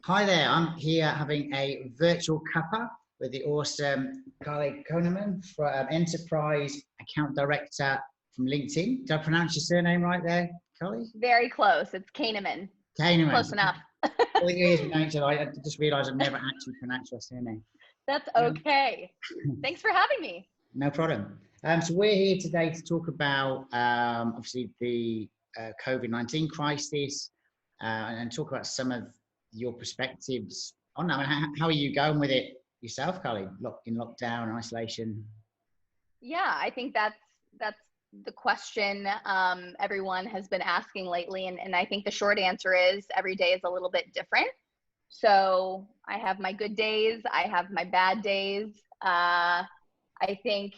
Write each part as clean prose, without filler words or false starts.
Hi there, I'm here having a virtual cuppa with the awesome Koehneman, Enterprise Account Director from LinkedIn. Did I pronounce your surname right there, Carly? Very close. It's Koehneman. Koehneman. Close enough. All the years we know each other, I just realised I've never actually pronounced your surname. That's okay. Thanks for having me. No problem. So we're here today to talk about obviously the COVID-19 crisis and talk about some of your perspectives on that. I mean, how are you going with it yourself, Carly? In lockdown and isolation? Yeah, I think that's the question everyone has been asking lately, and I think the short answer is every day is a little bit different. So I have my good days, I have my bad days. I think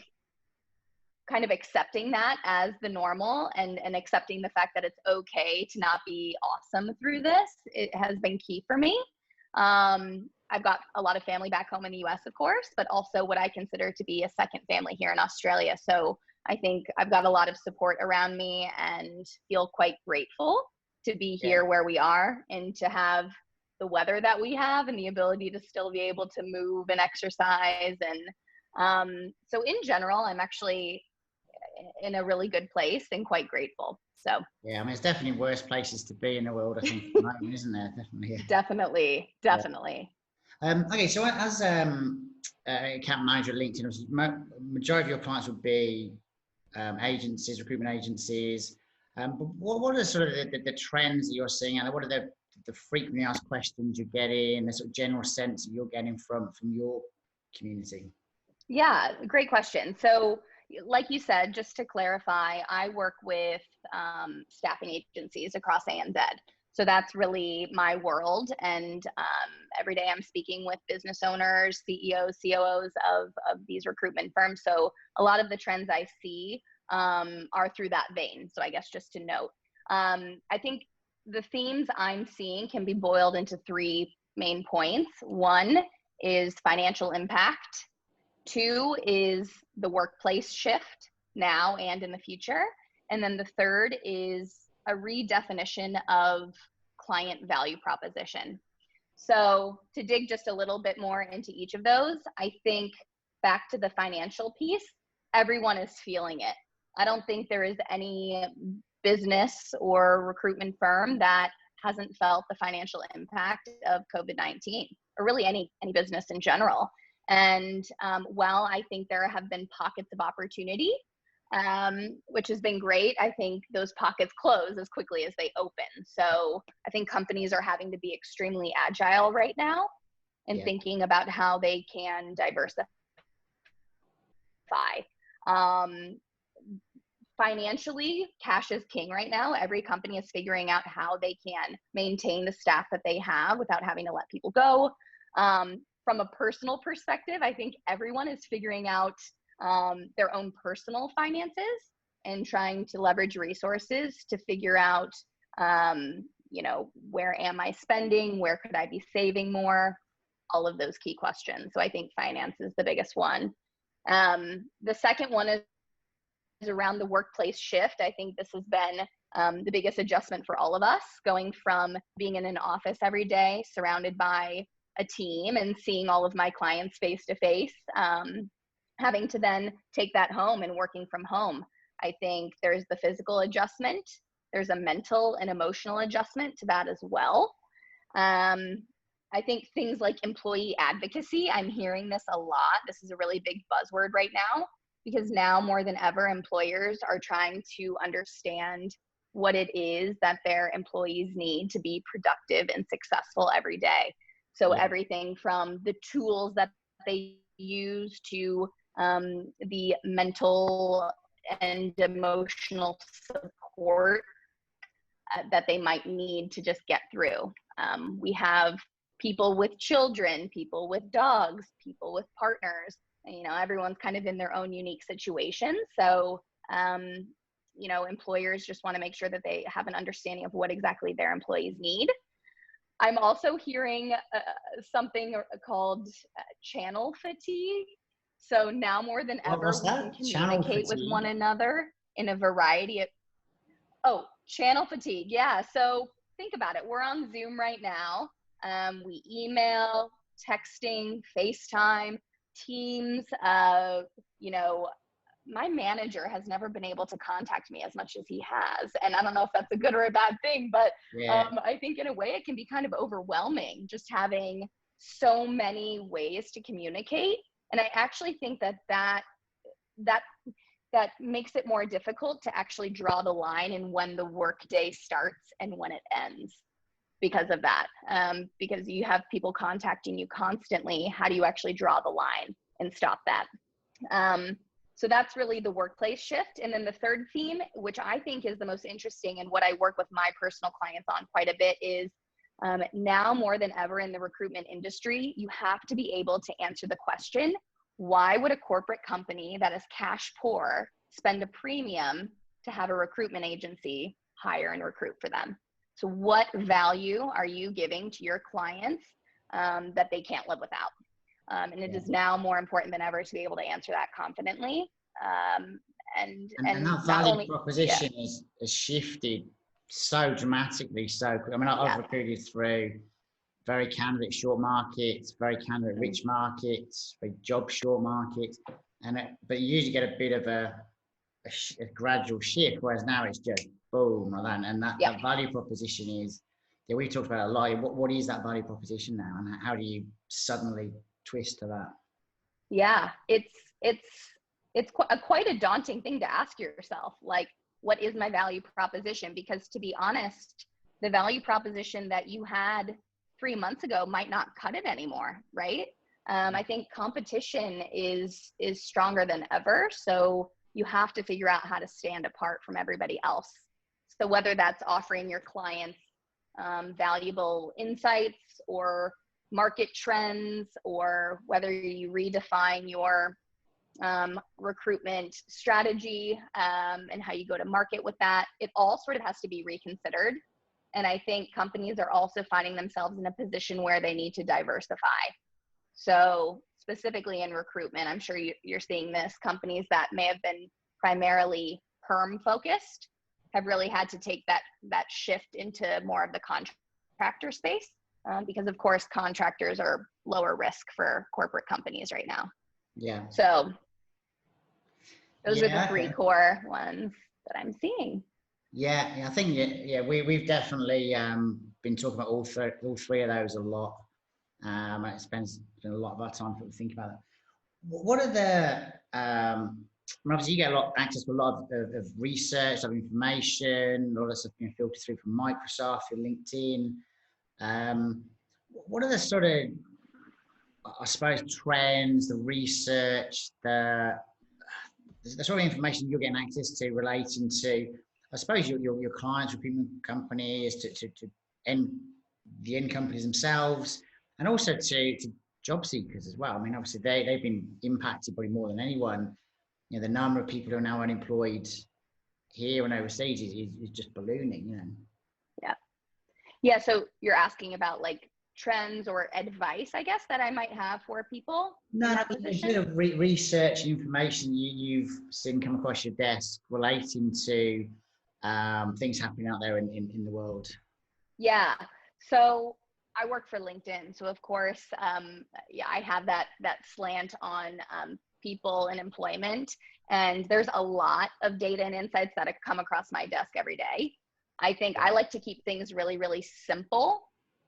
kind of accepting that as the normal and accepting the fact that it's okay to not be awesome through this, it has been key for me. I've got a lot of family back home in the US, of course, but also what I consider to be a second family here in Australia. So I think I've got a lot of support around me and feel quite grateful to be here where we are and to have the weather that we have and the ability to still be able to move and exercise. And so in general, I'm actually in a really good place and quite grateful. So yeah, I mean, it's definitely worse places to be in the world, I think, isn't there? Definitely. Yeah. Definitely. Okay, so as account manager at LinkedIn, majority of your clients would be agencies, recruitment agencies. But what are sort of the trends that you're seeing, and what are the frequently asked questions you're getting, the sort of general sense that you're getting from your community? Yeah, great question. So like you said, just to clarify, I work with staffing agencies across ANZ. So that's really my world. And every day I'm speaking with business owners, CEOs, COOs of these recruitment firms. So a lot of the trends I see are through that vein. So I guess just to note, I think the themes I'm seeing can be boiled into three main points. One is financial impact. Two is the workplace shift now and in the future. And then the third is a redefinition of client value proposition. So to dig just a little bit more into each of those, I think back to the financial piece, everyone is feeling it. I don't think there is any business or recruitment firm that hasn't felt the financial impact of COVID-19, or really any business in general. And while I think there have been pockets of opportunity, which has been great, I think those pockets close as quickly as they open. So I think companies are having to be extremely agile right now and thinking about how they can diversify. Financially, cash is king right now. Every company is figuring out how they can maintain the staff that they have without having to let people go. From a personal perspective, I think everyone is figuring out their own personal finances and trying to leverage resources to figure out, where am I spending? Where could I be saving more? All of those key questions. So I think finance is the biggest one. The second one is around the workplace shift. I think this has been the biggest adjustment for all of us, going from being in an office every day, surrounded by a team and seeing all of my clients face to face, having to then take that home and working from home. I think there's the physical adjustment. There's a mental and emotional adjustment to that as well. I think things like employee advocacy, I'm hearing this a lot. This is a really big buzzword right now, because now more than ever, employers are trying to understand what it is that their employees need to be productive and successful every day. So everything from the tools that they use to the mental and emotional support that they might need to just get through. We have people with children, people with dogs, people with partners. Everyone's kind of in their own unique situation. So, employers just want to make sure that they have an understanding of what exactly their employees need. I'm also hearing something called channel fatigue. So now more than ever, we can communicate with one another in a variety of, channel fatigue. Yeah. So think about it. We're on Zoom right now. We email, texting, FaceTime, Teams. You know, my manager has never been able to contact me as much as he has. And I don't know if that's a good or a bad thing, but I think in a way it can be kind of overwhelming just having so many ways to communicate. And I actually think that makes it more difficult to actually draw the line in when the workday starts and when it ends because of that. Because you have people contacting you constantly. How do you actually draw the line and stop that? So that's really the workplace shift. And then the third theme, which I think is the most interesting and what I work with my personal clients on quite a bit, is now more than ever in the recruitment industry, you have to be able to answer the question, why would a corporate company that is cash poor spend a premium to have a recruitment agency hire and recruit for them? So what value are you giving to your clients that they can't live without? And it is now more important than ever to be able to answer that confidently. And that value proposition has shifted so dramatically. So, I mean, I've recruited through very candidate short markets, very candidate rich markets, very job short markets, but you usually get a bit of a gradual shift, whereas now it's just boom like that. And that value proposition is, we talked about it a lot. What is that value proposition now, and how do you suddenly twist to that? Yeah, it's quite a daunting thing to ask yourself, like, what is my value proposition? Because to be honest, the value proposition that you had 3 months ago might not cut it anymore, right? I think competition is stronger than ever. So you have to figure out how to stand apart from everybody else. So whether that's offering your clients valuable insights or market trends, or whether you redefine your recruitment strategy and how you go to market with that, it all sort of has to be reconsidered. And I think companies are also finding themselves in a position where they need to diversify. So specifically in recruitment, I'm sure you're seeing this, companies that may have been primarily perm focused have really had to take that shift into more of the contractor space because of course contractors are lower risk for corporate companies right now. Yeah. So those are the three core ones that I'm seeing. Yeah, I think we've definitely been talking about all three of those a lot. It spends a lot of our time to think about it. What are the obviously you get a lot of access to a lot of research, of information, a lot of stuff filtered through from Microsoft, your LinkedIn. What are the sort of, I suppose, trends, the research, the sort of information you're getting access to relating to, I suppose, your clients, recruitment companies, to the end companies themselves, and also to job seekers as well. I mean, obviously they've been impacted probably more than anyone. The number of people who are now unemployed here and overseas is just ballooning. Yeah. So you're asking about like trends or advice, I guess, that I might have for people? No, research and information you've seen come across your desk relating to things happening out there in the world. Yeah. So I work for LinkedIn. So of course, I have that slant on people and employment. And there's a lot of data and insights that have come across my desk every day. I think I like to keep things really, really simple.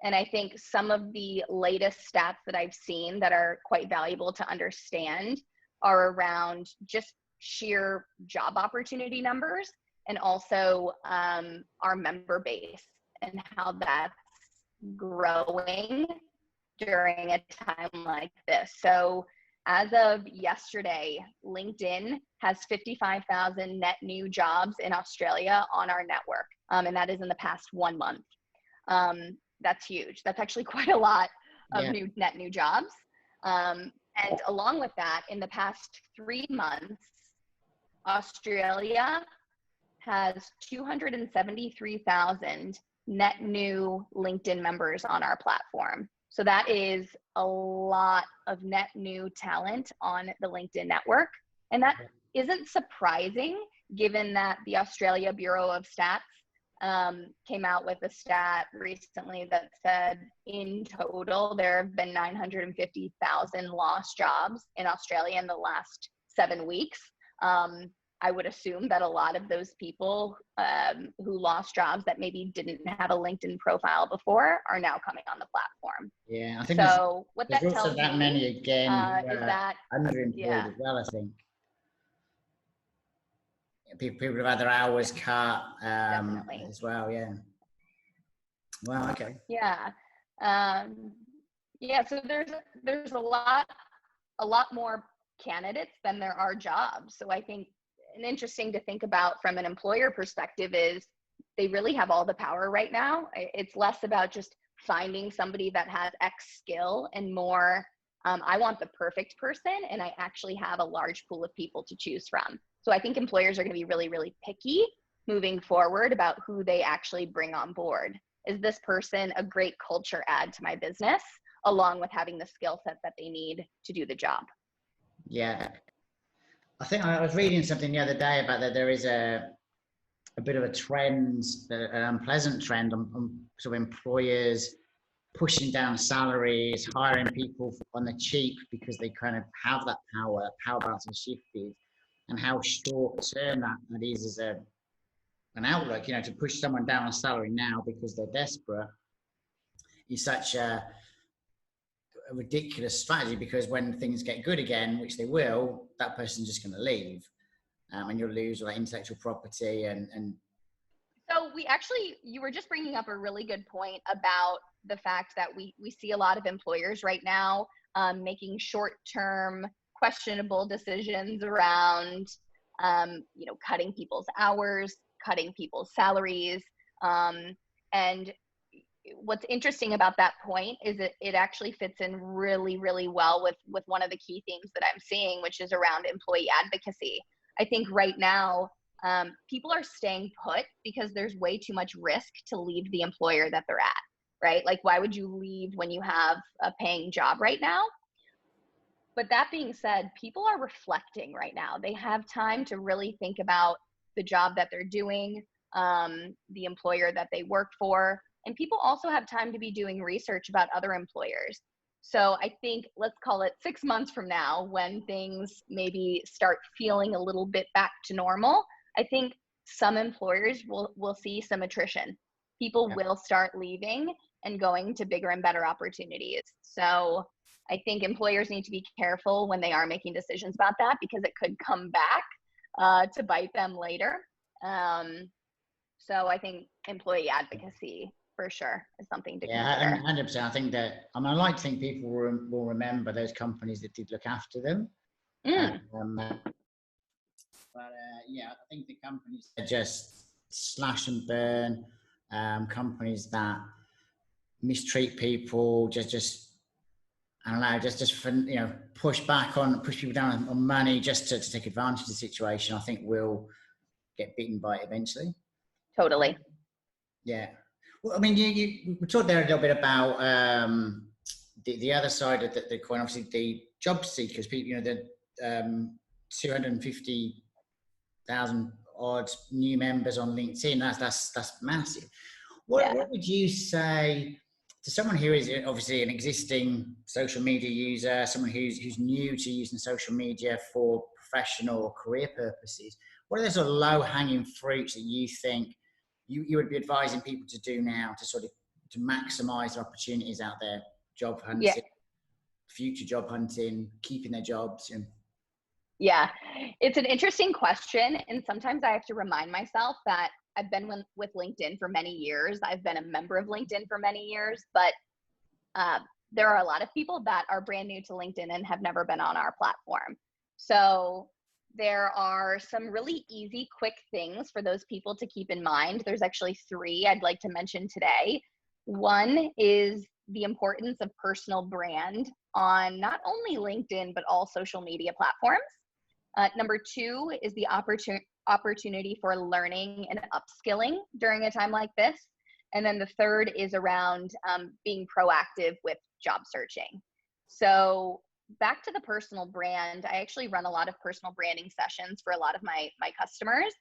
And I think some of the latest stats that I've seen that are quite valuable to understand are around just sheer job opportunity numbers, and also our member base and how that's growing during a time like this. So as of yesterday, LinkedIn has 55,000 net new jobs in Australia on our network. And that is in the past 1 month. That's huge. That's actually quite a lot of net new jobs. And along with that, in the past 3 months, Australia has 273,000 net new LinkedIn members on our platform. So that is a lot of net new talent on the LinkedIn network. And that isn't surprising given that the Australia Bureau of Stats came out with a stat recently that said in total, there have been 950,000 lost jobs in Australia in the last 7 weeks. I would assume that a lot of those people who lost jobs that maybe didn't have a LinkedIn profile before are now coming on the platform. Yeah, I think so what there's that also tells that me many again is that, underemployed yeah, as well, I think. People have had their hours cut definitely. as well, yeah. Well, okay. Yeah. Yeah, so there's a lot more candidates than there are jobs. So I think an interesting to think about from an employer perspective is they really have all the power right now. It's less about just finding somebody that has X skill and more, I want the perfect person, and I actually have a large pool of people to choose from. So I think employers are going to be really, really picky moving forward about who they actually bring on board. Is this person a great culture add to my business, along with having the skill set that they need to do the job? Yeah. I think I was reading something the other day about that there is a bit of a trend, an unpleasant trend on sort of employers pushing down salaries, hiring people on the cheap because they kind of have that power balance has shifted, and how short term that is as an outlook, you know, to push someone down on salary now because they're desperate is such a ridiculous strategy, because when things get good again, which they will, that person's just going to leave, and you'll lose all that intellectual property and So you were just bringing up a really good point about the fact that we see a lot of employers right now making short-term questionable decisions around, cutting people's hours, cutting people's salaries. And what's interesting about that point is it actually fits in really, really well with one of the key themes that I'm seeing, which is around employee advocacy. I think right now, people are staying put because there's way too much risk to leave the employer that they're at, right? Like, why would you leave when you have a paying job right now? But that being said, people are reflecting right now. They have time to really think about the job that they're doing, the employer that they work for, and people also have time to be doing research about other employers. So I think, let's call it 6 months from now, when things maybe start feeling a little bit back to normal, I think some employers will see some attrition. People will start leaving and going to bigger and better opportunities. So I think employers need to be careful when they are making decisions about that, because it could come back to bite them later. So I think employee advocacy for sure is something to consider. 100%. I think that, I mean, I like to think people will remember those companies that did look after them. Yeah, I think the companies that just slash and burn, companies that mistreat people, just I don't know, just for, you know, push people down on money just to take advantage of the situation, I think will get bitten by it eventually. Totally. Yeah. Well, I mean, we talked there a little bit about the other side of the coin, obviously the job seekers, people, you know, the 250,000 odd new members on LinkedIn. That's massive. What would you say to someone who is obviously an existing social media user, someone who's new to using social media for professional or career purposes? What are those sort of low-hanging fruits that you think you would be advising people to do now to sort of to maximize their opportunities out there, job hunting, future job hunting, keeping their jobs? Yeah, it's an interesting question. And sometimes I have to remind myself that I've been with LinkedIn for many years. I've been a member of LinkedIn for many years, but there are a lot of people that are brand new to LinkedIn and have never been on our platform. So there are some really easy, quick things for those people to keep in mind. There's actually 3 I'd like to mention today. One is the importance of personal brand on not only LinkedIn, but all social media platforms. Number 2 is the opportunity for learning and upskilling during a time like this. And then the third is around being proactive with job searching. So back to the personal brand, I actually run a lot of personal branding sessions for a lot of my customers.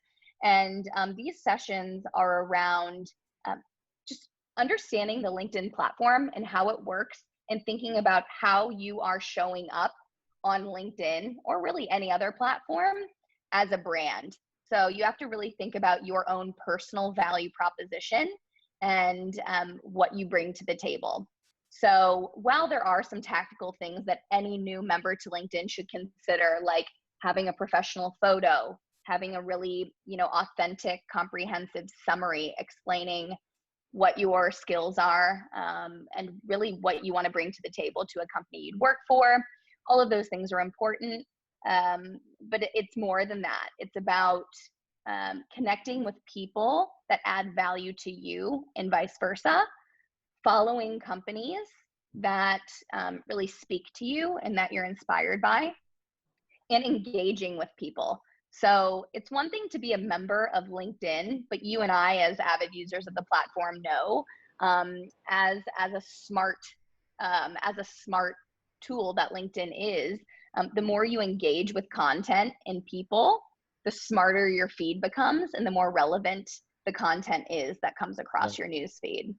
And these sessions are around just understanding the LinkedIn platform and how it works, and thinking about how you are showing up on LinkedIn or really any other platform as a brand. So you have to really think about your own personal value proposition and what you bring to the table. So while there are some tactical things that any new member to LinkedIn should consider, like having a professional photo, having a really, authentic, comprehensive summary explaining what your skills are, and really what you want to bring to the table to a company you'd work for. All of those things are important, but it's more than that. It's about connecting with people that add value to you and vice versa, following companies that really speak to you and that you're inspired by, and engaging with people. So it's one thing to be a member of LinkedIn, but you and I, as avid users of the platform, know as a smart tool that LinkedIn is, the more you engage with content and people, the smarter your feed becomes, and the more relevant the content is that comes across your news feed.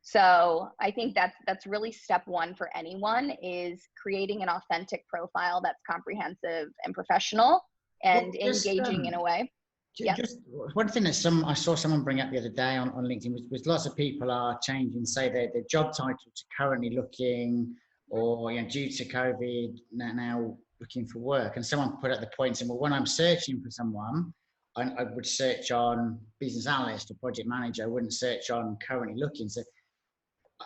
So I think that's really step one for anyone, is creating an authentic profile that's comprehensive and professional and engaging in a way. Just one thing that I saw someone bring up the other day on LinkedIn was lots of people are changing, say their job title to currently looking, or due to COVID now looking for work. And someone put up the point saying, well, when I'm searching for someone, I would search on business analyst or project manager. I wouldn't search on currently looking. So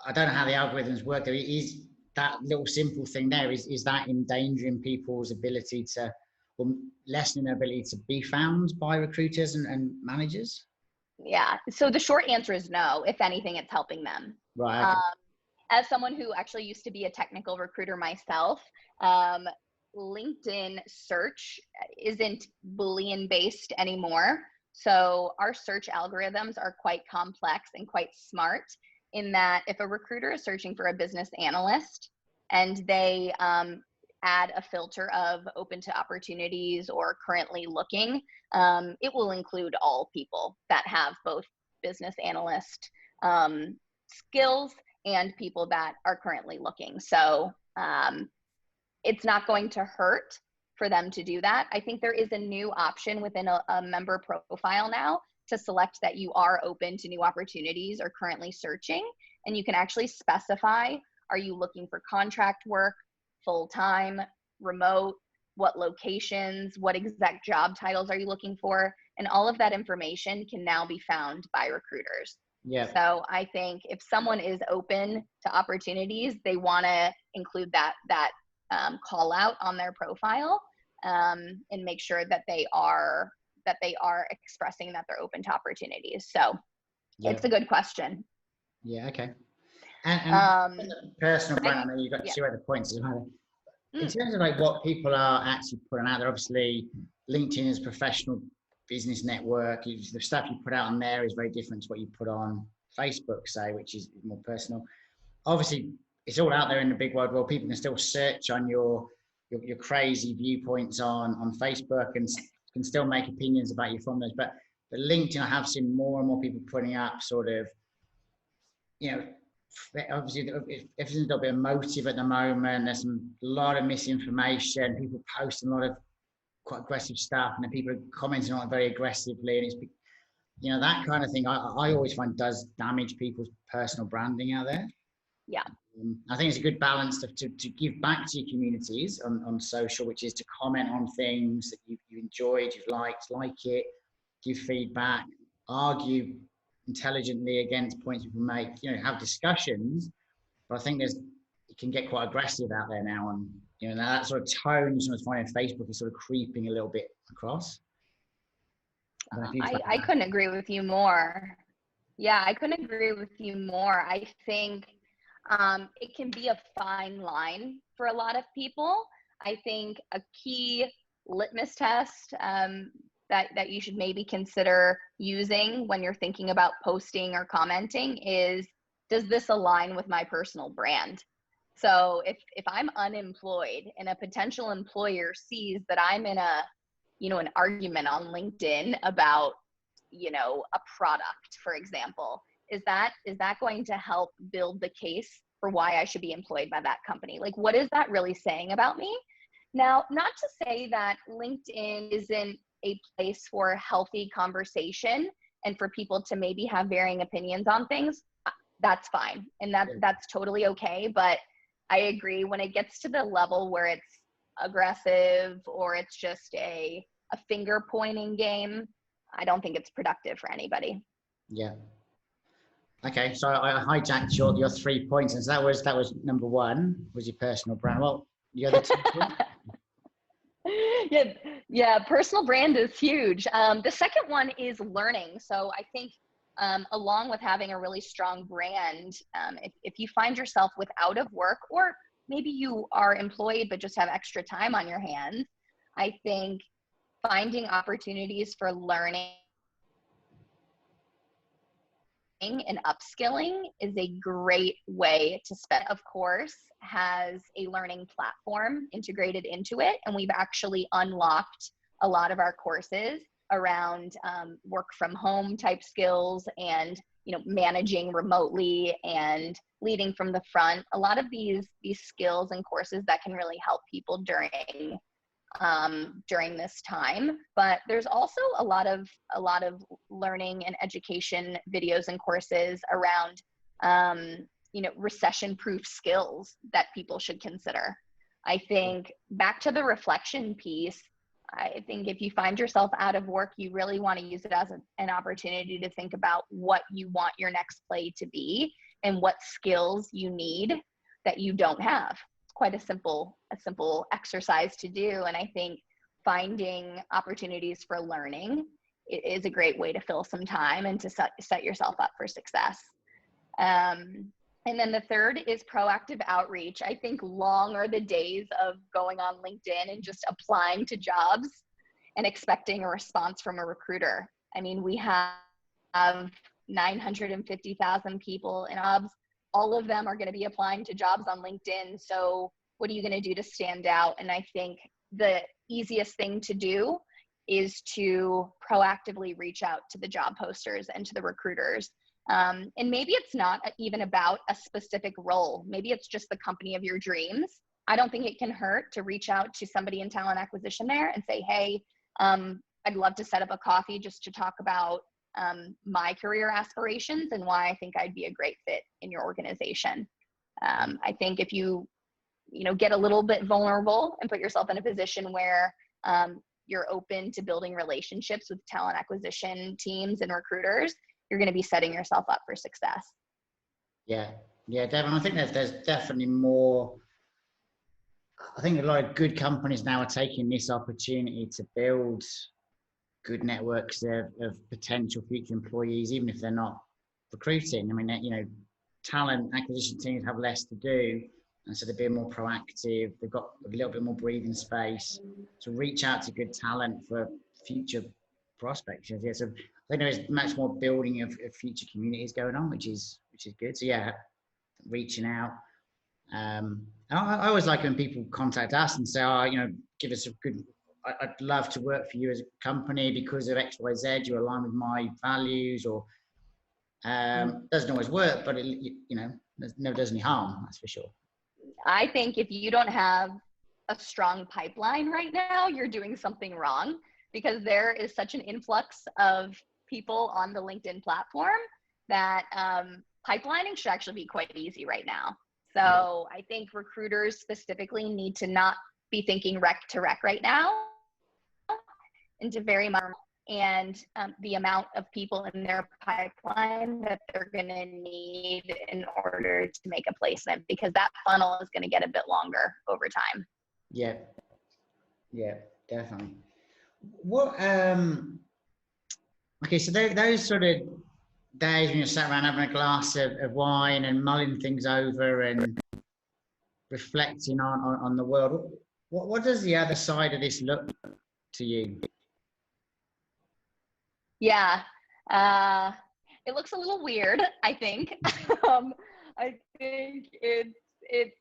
I don't know how the algorithms work. There is that little simple thing there. Is that endangering people's ability to, or lessening their ability to be found by recruiters and managers? Yeah. So the short answer is no. If anything, it's helping them. Right. Okay. As someone who actually used to be a technical recruiter myself, LinkedIn search isn't Boolean based anymore. So our search algorithms are quite complex and quite smart, in that if a recruiter is searching for a business analyst and they add a filter of open to opportunities or currently looking, it will include all people that have both business analyst skills and people that are currently looking. So it's not going to hurt for them to do that. I think there is a new option within a member profile now to select that you are open to new opportunities or currently searching. And you can actually specify, are you looking for contract work, full-time, remote, what locations, what exact job titles are you looking for? And all of that information can now be found by recruiters. Yeah. So I think if someone is open to opportunities, they want to include that call out on their profile, and make sure that they are expressing that they're open to opportunities. So it's a good question. Yeah. Okay. And personal brand, I know you've got two other points as well. In terms of like what people are actually putting out there, obviously LinkedIn is a professional business network. The stuff you put out on there is very different to what you put on Facebook, say, which is more personal. Obviously, it's all out there in the big wide world. People can still search on your crazy viewpoints on Facebook and can still make opinions about you from those. But LinkedIn, I have seen more and more people putting up sort of, obviously everything's a little bit emotive at the moment. There's a lot of misinformation. People posting a lot of quite aggressive stuff, and then people are commenting on it very aggressively, and it's that kind of thing. I always find does damage people's personal branding out there. Yeah. I think it's a good balance to give back to your communities on social, which is to comment on things that you enjoyed, you've liked, like it, give feedback, argue intelligently against points people make, have discussions. But I think it can get quite aggressive out there now, and that sort of tone you sometimes find on Facebook is sort of creeping a little bit across. I couldn't agree with you more. Yeah, I couldn't agree with you more. I think it can be a fine line for a lot of people. I think a key litmus test that you should maybe consider using when you're thinking about posting or commenting is, does this align with my personal brand? So if I'm unemployed and a potential employer sees that I'm in an argument on LinkedIn about a product, for example, is that going to help build the case for why I should be employed by that company? Like, what is that really saying about me? Now, not to say that LinkedIn isn't a place for healthy conversation and for people to maybe have varying opinions on things. That's fine. And that's totally okay. But I agree, when it gets to the level where it's aggressive or it's just a finger pointing game, I don't think it's productive for anybody. Yeah. Okay, so I hijacked your 3 points, and so that was number one, was your personal brand. Well, the other two. Yeah, personal brand is huge. The second one is learning. So I think along with having a really strong brand, if you find yourself without of work, or maybe you are employed but just have extra time on your hands, I think finding opportunities for learning and upskilling is a great way to spend. Of course, has a learning platform integrated into it, and we've actually unlocked a lot of our courses around work from home type skills and managing remotely and leading from the front. A lot of these skills and courses that can really help people during this time. But there's also a lot of learning and education videos and courses around recession proof skills that people should consider. I think back to the reflection piece, I think if you find yourself out of work, you really want to use it as an opportunity to think about what you want your next play to be and what skills you need that you don't have. Quite a simple exercise to do. And I think finding opportunities for learning is a great way to fill some time and to set yourself up for success. And then the third is proactive outreach. I think long are the days of going on LinkedIn and just applying to jobs and expecting a response from a recruiter. I mean, we have 950,000 people in jobs. All of them are going to be applying to jobs on LinkedIn. So what are you going to do to stand out? And I think the easiest thing to do is to proactively reach out to the job posters and to the recruiters. And maybe it's not even about a specific role. Maybe it's just the company of your dreams. I don't think it can hurt to reach out to somebody in talent acquisition there and say, hey, I'd love to set up a coffee just to talk about my career aspirations and why I think I'd be a great fit in your organization. I think if you get a little bit vulnerable and put yourself in a position where you're open to building relationships with talent acquisition teams and recruiters, you're going to be setting yourself up for success. Yeah, Devin, I think there's definitely more. I think a lot of good companies now are taking this opportunity to build good networks of potential future employees, even if they're not recruiting. I mean, talent acquisition teams have less to do, and so they're being more proactive. They've got a little bit more breathing space to reach out to good talent for future prospects. Yeah, so I think there is much more building of future communities going on, which is good. So yeah, reaching out. And I always like when people contact us and say, give us a good. I'd love to work for you as a company because of X, Y, Z. You align with my values, or doesn't always work, but it never does any harm. That's for sure. I think if you don't have a strong pipeline right now, you're doing something wrong, because there is such an influx of people on the LinkedIn platform that pipelining should actually be quite easy right now. So I think recruiters specifically need to not be thinking rec to rec right now, into very much, and the amount of people in their pipeline that they're going to need in order to make a placement, because that funnel is going to get a bit longer over time. Yeah, definitely. What okay, so those sort of days when you're sat around having a glass of wine and mulling things over and reflecting on the world, what does the other side of this look to you? Yeah, it looks a little weird, I think. I think it's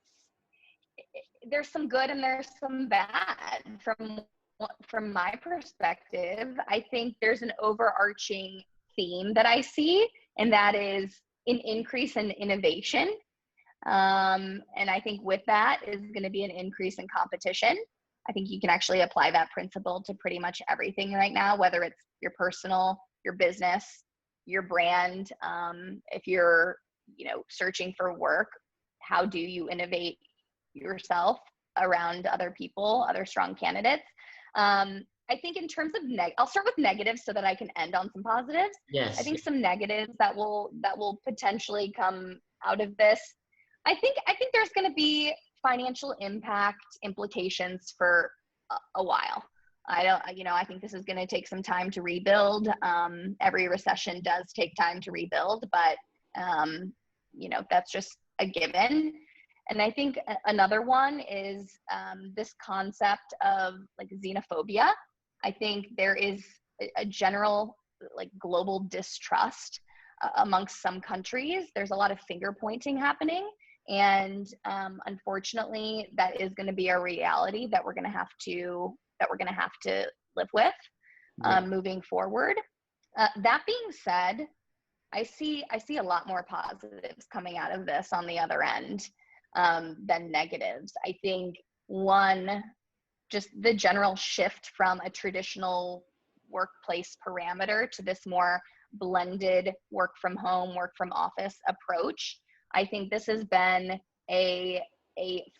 there's some good and there's some bad. From from my perspective, I think there's an overarching theme that I see, and that is an increase in innovation. And I think with that is going to be an increase in competition. I think you can actually apply that principle to pretty much everything right now, whether it's your personal, your business, your brand. If you're, searching for work, how do you innovate yourself around other people, other strong candidates? I think in terms of I'll start with negatives so that I can end on some positives. Yes. I think some negatives that will potentially come out of this. I think there's going to be financial impact implications for a while. I think this is going to take some time to rebuild. Every recession does take time to rebuild, but that's just a given. And I think another one is this concept of like xenophobia. I think there is a general like global distrust amongst some countries. There's a lot of finger pointing happening. And unfortunately, that is going to be a reality that we're going to have to live with moving forward. That being said, I see a lot more positives coming out of this on the other end than negatives. I think one, just the general shift from a traditional workplace parameter to this more blended work from home, work from office approach. I think this has been a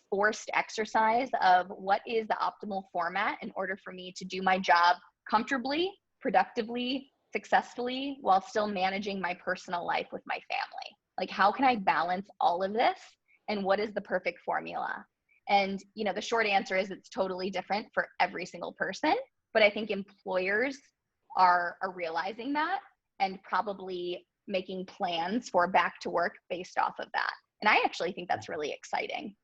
forced exercise of what is the optimal format in order for me to do my job comfortably, productively, successfully, while still managing my personal life with my family. Like, how can I balance all of this? And what is the perfect formula? And, the short answer is it's totally different for every single person. But I think employers are realizing that and probably making plans for back to work based off of that. And I actually think that's really exciting.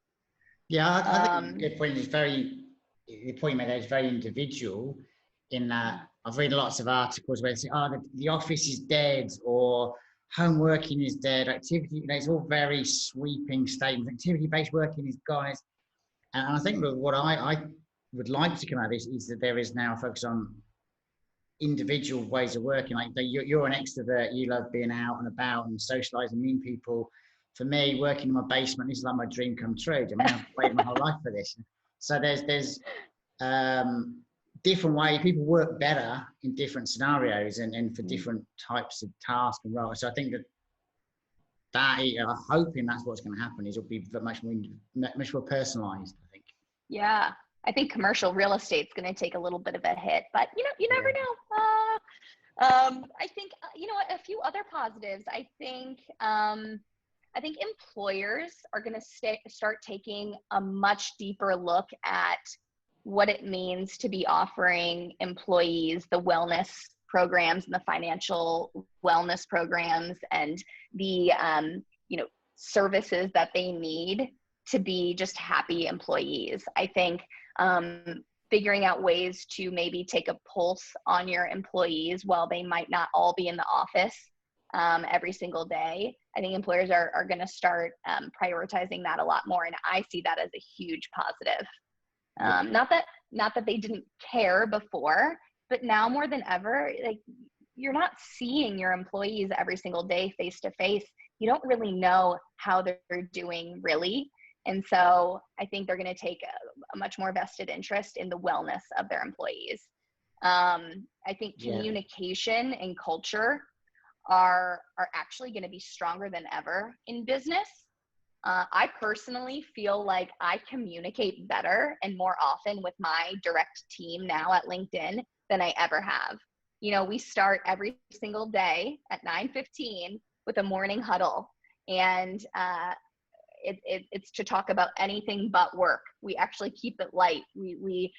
Yeah, I think the point you made there is very individual in that I've read lots of articles where they say, the office is dead or home working is dead, activity, it's all very sweeping statements. Activity-based working is gone. And I think that what I would like to come out of this is that there is now a focus on individual ways of working. Like you're an extrovert, you love being out and about and socializing, meeting people. For me, working in my basement, this is like my dream come true. I mean, I've waited my whole life for this. So there's different ways people work better in different scenarios and for different types of tasks and roles. So I think that I'm hoping that's what's going to happen. Is it'll be much more personalized, I think. Yeah, I think commercial real estate's going to take a little bit of a hit, but you never know. I think a few other positives. I think employers are going to start taking a much deeper look at what it means to be offering employees the wellness programs and the financial wellness programs and the services that they need to be just happy employees. I think figuring out ways to maybe take a pulse on your employees while they might not all be in the office every single day. I think employers are going to start prioritizing that a lot more, and I see that as a huge positive. Not that they didn't care before, but now more than ever, like, you're not seeing your employees every single day face to face. You don't really know how they're doing, really. And so I think they're going to take a much more vested interest in the wellness of their employees. I think communication and culture are actually going to be stronger than ever in business. I personally feel like I communicate better and more often with my direct team now at LinkedIn than I ever have. We start every single day at 9:15 with a morning huddle, and it's to talk about anything but work. We actually keep it light. We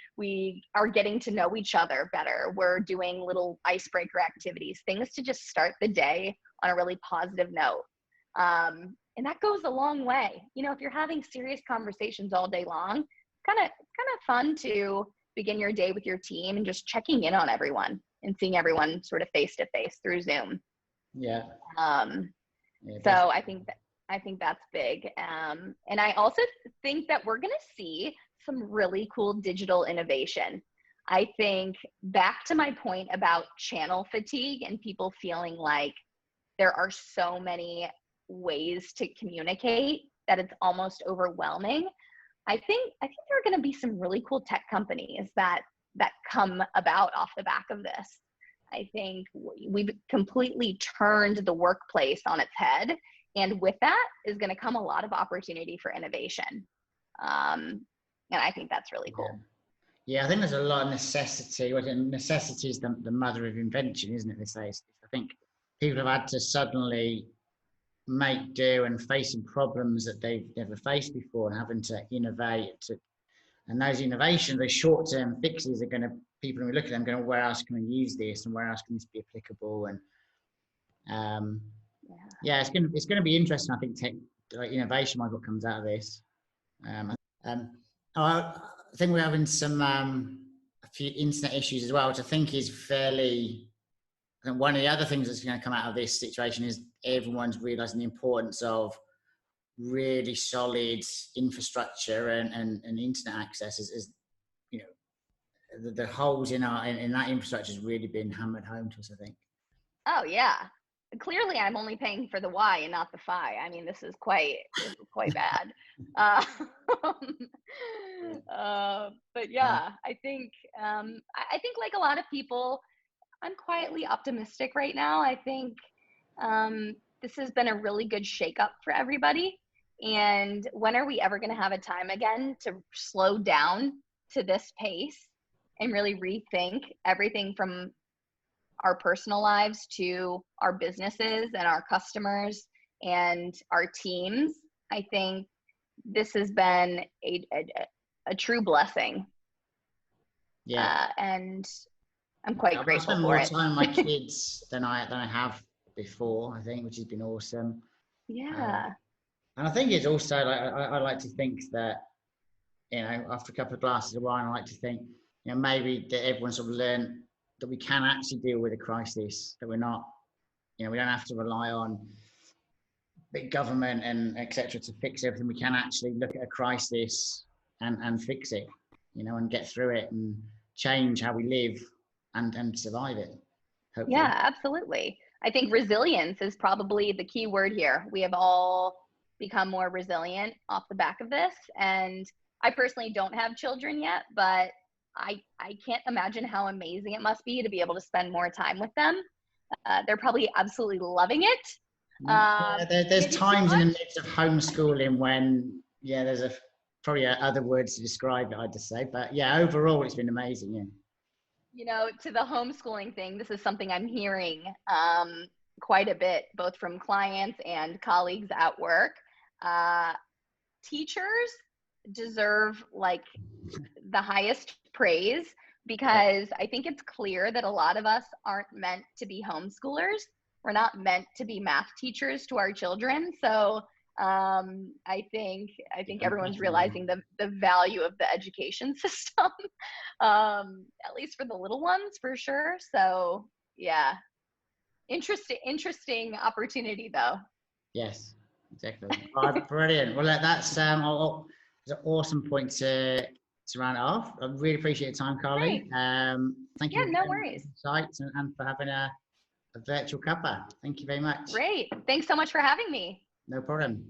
are getting to know each other better. We're doing little icebreaker activities, things to just start the day on a really positive note. And that goes a long way. If you're having serious conversations all day long, kind of fun to begin your day with your team and just checking in on everyone and seeing everyone sort of face to face through Zoom. Yeah. So I think that's big. And I also think that we're going to see some really cool digital innovation. I think back to my point about channel fatigue and people feeling like there are so many ways to communicate that it's almost overwhelming. I think there are going to be some really cool tech companies that come about off the back of this. I think we've completely turned the workplace on its head, and with that is going to come a lot of opportunity for innovation. And I think that's really cool. Yeah, I think there's a lot of necessity. Well, necessity is the mother of invention, isn't it? They say. I think people have had to suddenly make do and facing problems that they've never faced before, and having to innovate. And those innovations, those short-term fixes, are going to, people who look at them going, where else can we use this, and where else can this be applicable? And yeah, it's going to be interesting. I think innovation might be what comes out of this. I think we're having some a few internet issues as well, which I think is fairly. I think one of the other things that's going to come out of this situation is everyone's realizing the importance of really solid infrastructure and internet access. Is you know, the holes in that infrastructure has really been hammered home to us, I think. Oh yeah, clearly I'm only paying for the Y and not the Phi. I mean, this is quite bad. But yeah, I think like a lot of people, I'm quietly optimistic right now. I think this has been a really good shakeup for everybody. And when are we ever going to have a time again to slow down to this pace and really rethink everything from our personal lives to our businesses and our customers and our teams? I think this has been a true blessing. Yeah. And I'm quite grateful for more it. time with my kids than I have before, I think, which has been awesome. Yeah. And I think it's also, I like to think that, you know, after a couple of glasses of wine, I like to think, you know, maybe that everyone sort of learned that we can actually deal with a crisis, that we're not, you know, we don't have to rely on big government and etc. to fix everything. We can actually look at a crisis and fix it, you know, and get through it and change how we live and survive it. Hopefully. Yeah, absolutely. I think resilience is probably the key word here. We have all become more resilient off the back of this. And I personally don't have children yet, but I can't imagine how amazing it must be to be able to spend more time with them. They're probably absolutely loving it. Yeah, there's times in the midst of homeschooling when, yeah, there's probably other words to describe it, I'd just say. But yeah, overall, it's been amazing. Yeah. You know, to the homeschooling thing, this is something I'm hearing quite a bit, both from clients and colleagues at work. Teachers deserve like the highest praise, because I think it's clear that a lot of us aren't meant to be homeschoolers. We're not meant to be math teachers to our children. So I think everyone's realizing the value of the education system, at least for the little ones, for sure. So yeah, interesting opportunity though. Yes, exactly. Brilliant. Well, that's an awesome point to round it off. I really appreciate your time, Carly. Thank you. Yeah, no worries. Insights and for having a virtual cuppa. Thank you very much. Great. Thanks so much for having me. No problem.